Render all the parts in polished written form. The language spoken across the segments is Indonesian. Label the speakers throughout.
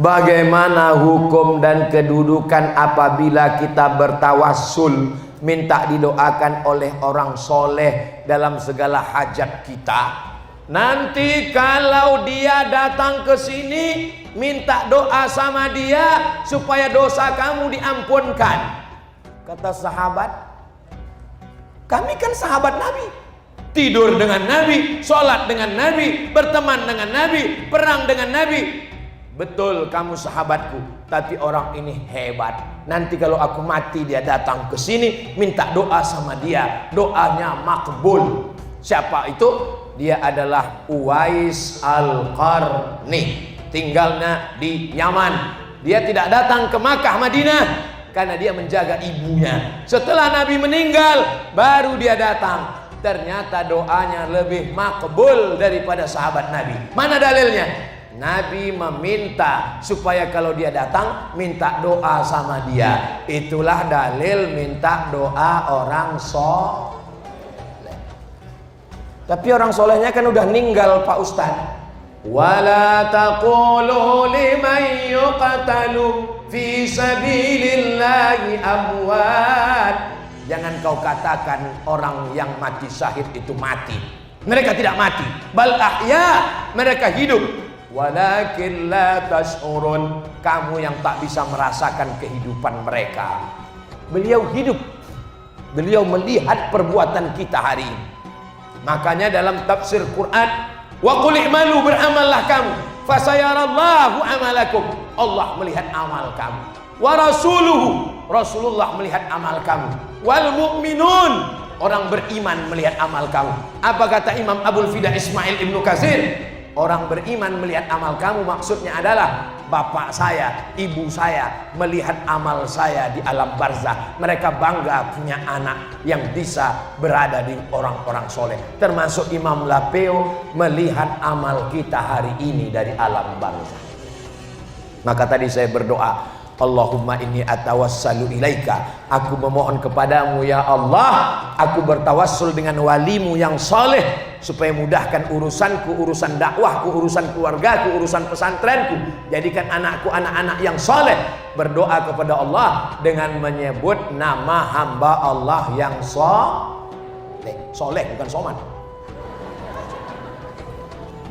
Speaker 1: Bagaimana hukum dan kedudukan apabila kita bertawassul, minta didoakan oleh orang soleh dalam segala hajat kita? Nanti kalau dia datang ke sini, minta doa sama dia supaya dosa kamu diampunkan. Kata sahabat, kami kan sahabat Nabi, tidur dengan Nabi, sholat dengan Nabi, berteman dengan Nabi, perang dengan Nabi. Betul kamu sahabatku, tapi orang ini hebat. Nanti kalau aku mati dia datang ke sini, minta doa sama dia, doanya makbul. Siapa itu? Dia adalah Uwais Al-Qarni, tinggalnya di Yaman. Dia tidak datang ke Makkah Madinah karena dia menjaga ibunya. Setelah Nabi meninggal, baru dia datang. Ternyata doanya lebih makbul daripada sahabat Nabi. Mana dalilnya? Nabi meminta supaya kalau dia datang minta doa sama dia. Itulah dalil minta doa orang soleh. Tapi orang solehnya kan udah ninggal Pak Ustadz. Wala taqulu liman yuqtalu fi sabilillahi amwat. Jangan kau katakan orang yang mati syahid itu mati. Mereka tidak mati, bal ahya, mereka hidup. Walakin la tash'urun, kamu yang tak bisa merasakan kehidupan mereka. Beliau hidup, beliau melihat perbuatan kita hari ini. Makanya dalam tafsir Quran, wa qul i'malu, beramallah kamu, fasayarallahu amalakum, Allah melihat amal kamu. Wa rasuluhu, Rasulullah melihat amal kamu. Wal mu'minun, orang beriman melihat amal kamu. Apa kata Imam Abul Fida Ismail Ibnu Katsir? Orang beriman melihat amal kamu maksudnya adalah bapak saya, ibu saya melihat amal saya di alam barzah. Mereka bangga punya anak yang bisa berada di orang-orang soleh. Termasuk Imam Lapeo melihat amal kita hari ini dari alam barzah. Maka tadi saya berdoa, Allahumma inni atawassalu ilaika, aku memohon kepadamu ya Allah, aku bertawassul dengan walimu yang soleh supaya mudahkan urusanku, urusan dakwahku, urusan keluargaku, urusan pesantrenku. Jadikan anakku anak-anak yang soleh. Berdoa kepada Allah dengan menyebut nama hamba Allah yang soleh. Soleh bukan soman.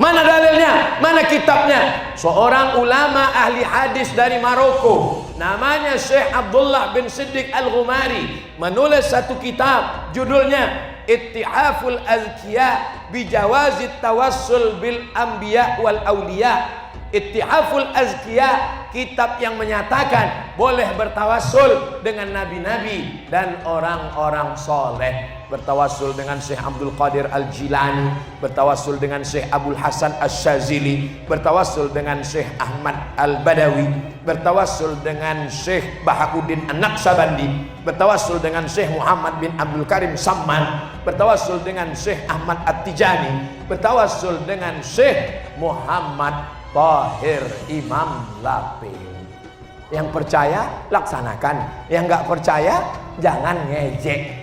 Speaker 1: Mana dalilnya? Mana kitabnya? Seorang ulama ahli hadis dari Maroko, namanya Syekh Abdullah bin Siddiq Al-Ghumari, menulis satu kitab, judulnya Ittihaful Azkiya Bijawazit Tawassul Bil Anbiya Wal Awliya. Ittihaful Azkiya, kitab yang menyatakan boleh bertawassul dengan nabi-nabi dan orang-orang soleh. Bertawassul dengan Syekh Abdul Qadir Al-Jilani, bertawassul dengan Syekh Abdul Hasan Asy-Syazili, bertawassul dengan Syekh Ahmad Al-Badawi, bertawassul dengan Syekh Bahakuddin An-Naqsabandi, bertawassul dengan Syekh Muhammad bin Abdul Karim Samman, bertawassul dengan Syekh Ahmad At-Tijani, bertawassul dengan Syekh Muhammad Tahir Imam Lapeo. Yang percaya laksanakan, yang nggak percaya jangan ngejek.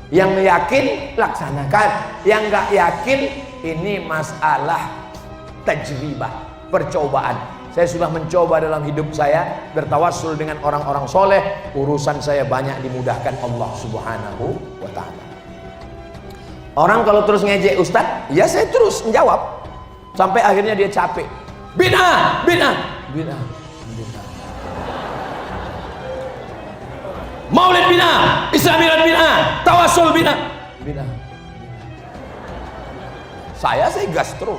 Speaker 1: Yang yakin laksanakan, yang nggak yakin ini masalah tajribah, percobaan. Saya sudah mencoba dalam hidup saya bertawassul dengan orang-orang soleh, urusan saya banyak dimudahkan Allah Subhanahu wa ta'ala. Orang kalau terus ngejek Ustadz, ya saya terus menjawab sampai akhirnya dia capek. Bid'ah, bid'ah, bid'ah, bid'ah. Maulid bid'ah, Islamiyat bid'ah, tawassul bid'ah, bid'ah. Saya gas terus.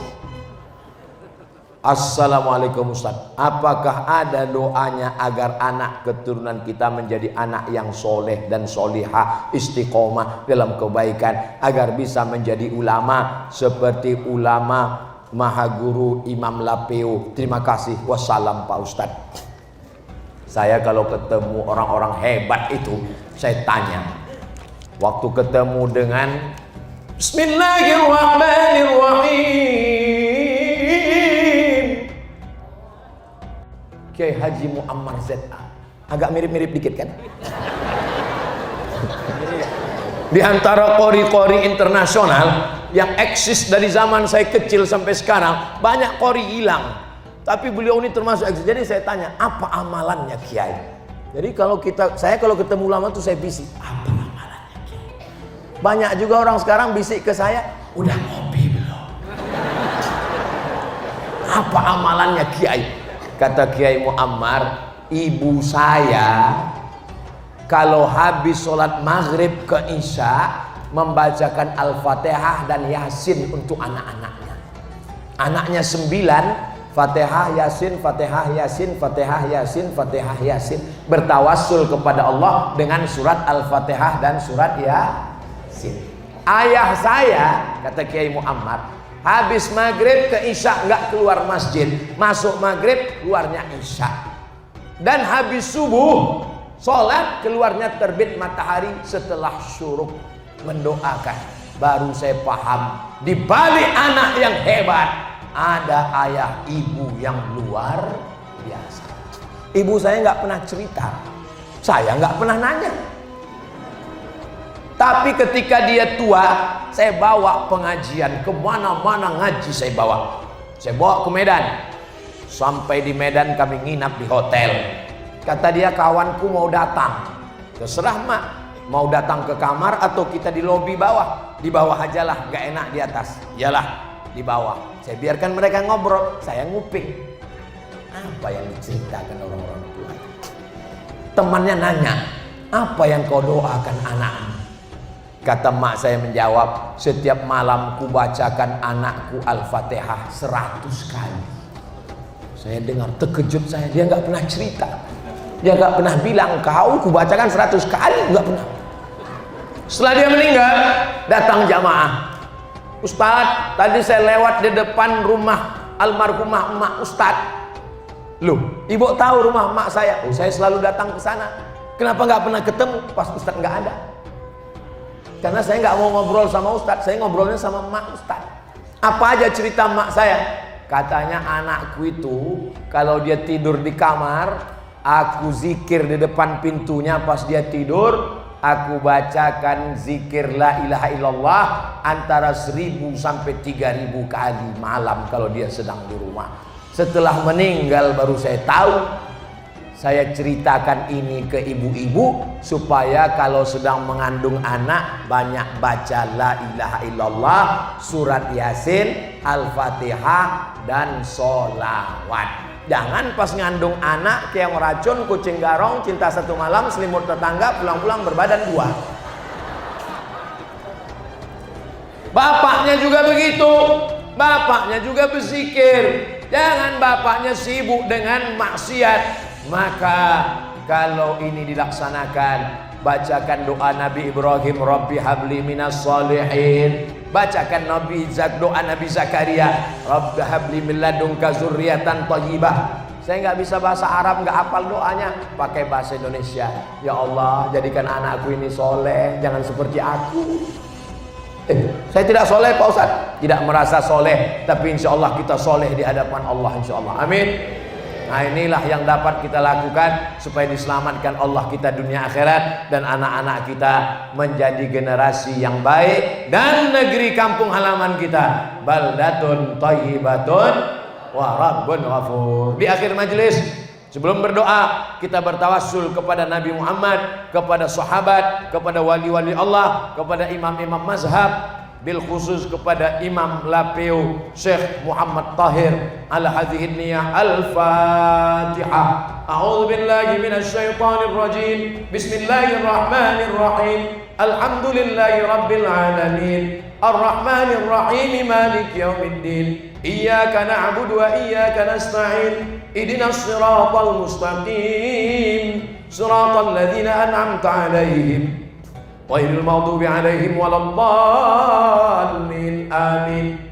Speaker 1: Assalamualaikum Ustaz, apakah ada doanya agar anak keturunan kita menjadi anak yang soleh dan solihah, istiqomah dalam kebaikan, agar bisa menjadi ulama seperti ulama Maha Guru Imam Lapeo? Terima kasih, wassalam Pak Ustaz. Saya kalau ketemu orang-orang hebat itu, saya tanya. Waktu ketemu dengan Bismillahirrahmanirrahim, Kiai Haji Muammar Z.A. Agak mirip-mirip dikit kan? Di antara qori-qori internasional yang eksis dari zaman saya kecil sampai sekarang, banyak qori hilang. Tapi beliau ini termasuk eksis. Jadi saya tanya, apa amalannya Kiai? Jadi kalau ketemu ulama tuh saya bisik, apa amalannya Kiai? Banyak juga orang sekarang bisik ke saya, udah ngopi belum? Apa amalannya Kiai? Kata Kiai Muammar, ibu saya kalau habis sholat maghrib ke isya membacakan Al-Fatihah dan Yasin untuk anak-anaknya. Anaknya 9, Fatihah Yasin, Fatihah Yasin, Fatihah Yasin, Fatihah Yasin, bertawassul kepada Allah dengan surat Al-Fatihah dan surat Yasin. Ayah saya, kata Kiai Muammar, habis maghrib ke isya nggak keluar masjid, masuk maghrib keluarnya isya, dan habis subuh sholat keluarnya terbit matahari setelah syuruk, mendoakan. Baru saya paham, di balik anak yang hebat ada ayah ibu yang luar biasa. Ibu saya nggak pernah cerita, saya nggak pernah nanya. Tapi ketika dia tua, saya bawa pengajian kemana-mana, ngaji saya bawa ke Medan. Sampai di Medan kami nginap di hotel. Kata dia, kawanku mau datang, terserah mak, mau datang ke kamar atau kita di lobi bawah. Di bawah aja lah, nggak enak di atas. Iyalah, di bawah. Saya biarkan mereka ngobrol, saya nguping. Apa yang diceritakan orang-orang tua? Temannya nanya, apa yang kau doakan anakmu? Kata mak saya menjawab, setiap malam ku bacakan anakku Al-Fatihah 100 kali. Saya dengar, terkejut saya, dia nggak pernah cerita. Dia nggak pernah bilang, kau ku bacakan 100 kali, nggak pernah. Setelah dia meninggal, datang jamaah. Ustadz, tadi saya lewat di depan rumah almarhumah emak Ustadz. Loh, ibu tahu rumah emak saya? Oh, saya selalu datang ke sana. Kenapa nggak pernah ketemu pas Ustadz nggak ada? Karena saya nggak mau ngobrol sama Ustadz, saya ngobrolnya sama emak Ustadz. Apa aja cerita emak saya? Katanya anakku itu kalau dia tidur di kamar, aku zikir di depan pintunya pas dia tidur. Aku bacakan zikir la ilaha illallah antara 1000 sampai 3000 kali malam kalau dia sedang di rumah. Setelah meninggal baru saya tahu. Saya ceritakan ini ke ibu-ibu supaya kalau sedang mengandung anak banyak baca la ilaha illallah, surat Yasin, Al-Fatihah dan sholawat. Jangan pas ngandung anak kayak racun, kucing garong, cinta satu malam, selimut tetangga, pulang-pulang berbadan 2. Bapaknya juga begitu, bapaknya juga berzikir. Jangan bapaknya sibuk dengan maksiat. Maka kalau ini dilaksanakan, bacakan doa Nabi Ibrahim, Rabbi habli minas sholihin. Bacakan doa Nabi Zakaria, Rabbi habli min ladunka dzurriatan thayyibah. Saya nggak bisa bahasa Arab, nggak hafal doanya, pakai bahasa Indonesia. Ya Allah, jadikan anakku ini soleh, jangan seperti aku. Saya tidak soleh Pak Ustaz, tidak merasa soleh, tapi insya Allah kita soleh di hadapan Allah, insya Allah. Amin. Nah, inilah yang dapat kita lakukan supaya diselamatkan Allah kita dunia akhirat dan anak-anak kita menjadi generasi yang baik dan negeri kampung halaman kita baldatun thayyibatun wa rabbun ghafur. Di akhir majelis, sebelum berdoa, kita bertawassul kepada Nabi Muhammad, kepada sahabat, kepada wali-wali Allah, kepada imam-imam mazhab, bil khusus kepada Imam Lapeu Syekh Muhammad Tahir ala hadhihi niyah. Al-Fatihah. A'udzu billahi minasy syaithanir rajim. Bismillahirrahmanirrahim. Alhamdulillahi rabbil alamin. Arrahmanir rahim maliki yaumiddin. Iyyaka na'budu wa iyyaka nasta'in. Ihdinas siratal mustaqim. Siratal ladzina an'amta 'alaihim ghairil maghdubi 'alaihim waladdallin. Amin.